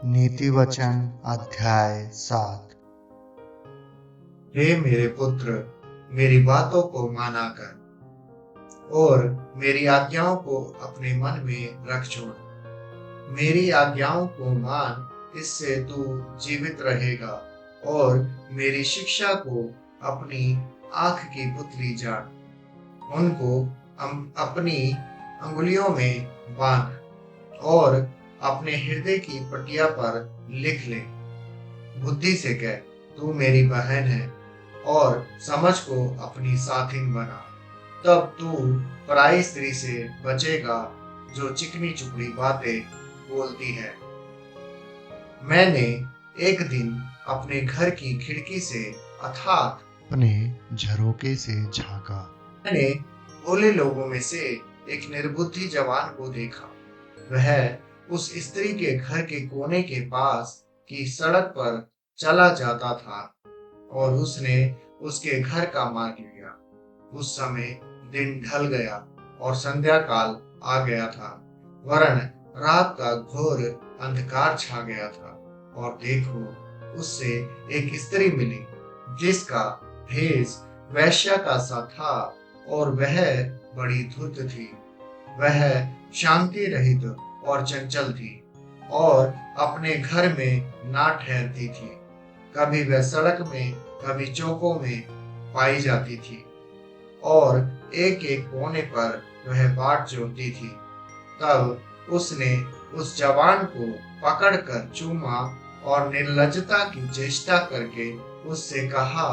नीति वचन अध्याय 7। हे मेरे पुत्र, मेरी बातों को माना कर और मेरी आज्ञाओं को अपने मन में रख छोड़। मेरी आज्ञाओं को मान, इससे तू जीवित रहेगा और मेरी शिक्षा को अपनी आंख की पुतली जान। उनको अपनी अंगुलियों में बांध और अपने हृदय की पटिया पर लिख ले। बुद्धि से कह, तू मेरी बहन है, और समझ को अपनी साथिन बना। तब तू पराई स्त्री से बचेगा जो चिकनी चुपड़ी बातें बोलती है। मैंने एक दिन अपने घर की खिड़की से अर्थात अपने झरोके से झांका। मैंने भोले लोगों में से एक निर्बुद्धि जवान को देखा। वह उस स्त्री के घर के कोने के पास की सड़क पर चला जाता था और उसने उसके घर का मार्ग लिया। उस समय दिन ढल गया और संध्या काल आ गया था, वरन रात का घोर अंधकार छा गया था। और देखो, उससे एक स्त्री मिली जिसका भेष वैश्या का सा था और वह बड़ी धूर्त थी। वह शांति रहित और चंचल थी और अपने घर में ना ठहरती थी। कभी वह सड़क में, कभी चौकों में पाई जाती थी और एक एक कोने पर वह बाट जोहती थी। तब उसने उस जवान को पकड़कर चूमा और निर्लज्जता की चेष्टा करके उससे कहा,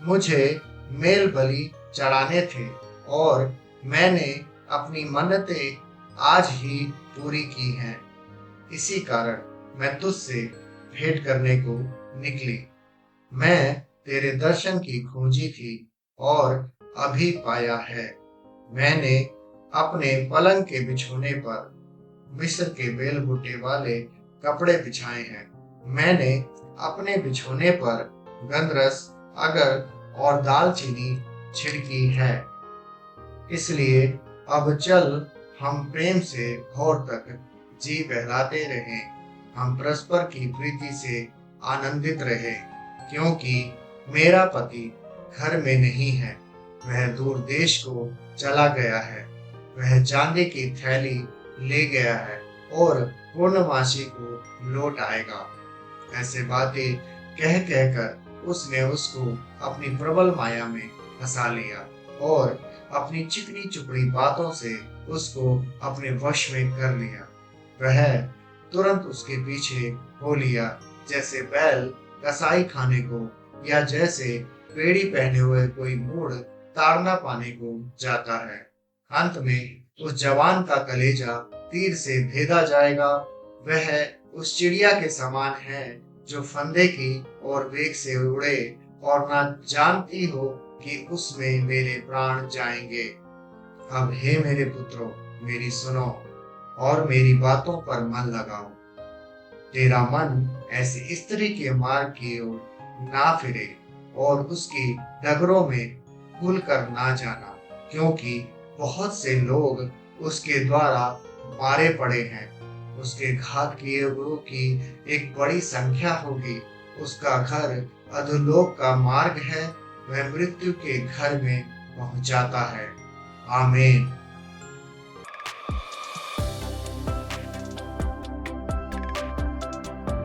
मुझे मेल बलि चढ़ाने थे और मैंने अपनी मन्नतें आज ही पूरी की हैं। इसी कारण मैं तुझसे भेंट करने को निकली। मैं तेरे दर्शन की खोजी थी और अभी पाया है। मैंने अपने पलंग के बिछोने पर मिस्र के बेल बूटे वाले कपड़े बिछाए हैं। मैंने अपने बिछोने पर गंधरस, अगर और दालचीनी छिड़की है। इसलिए अब चल, हम प्रेम से भोर तक जी बहलाते रहें। हम परस्पर की प्रीति से आनंदित रहें, क्योंकि मेरा पति घर में नहीं है, वह दूर देश को चला गया है। वह चांदी की थैली ले गया है और पूर्णमासी को लौट आएगा। ऐसे बातें कह कहकर उसने उसको अपनी प्रबल माया में फंसा लिया और अपनी चिकनी चुपड़ी बातों से उसको अपने वश में कर लिया। वह तुरंत उसके पीछे हो लिया, जैसे बैल कसाई खाने को या जैसे पेड़ी पहने हुए कोई मूढ़ ताड़ना पाने को जाता है। अंत में उस जवान का कलेजा तीर से भेदा जाएगा। वह उस चिड़िया के समान है जो फंदे की और वेग से उड़े और ना जानती हो कि उसमें मेरे प्राण जाएंगे। अब हे मेरे पुत्रों, मेरी सुनो और मेरी बातों पर मन लगाओ। तेरा मन ऐसी स्त्री के मार्ग की ओर ना फिरे और उसकी डगरों में भूल कर ना जाना, क्योंकि बहुत से लोग उसके द्वारा मारे पड़े हैं। उसके घात किए हुओं की एक बड़ी संख्या होगी। उसका घर अधोलोक का मार्ग है, वह मृत्यु के घर में पहुंचाता है। आमीन।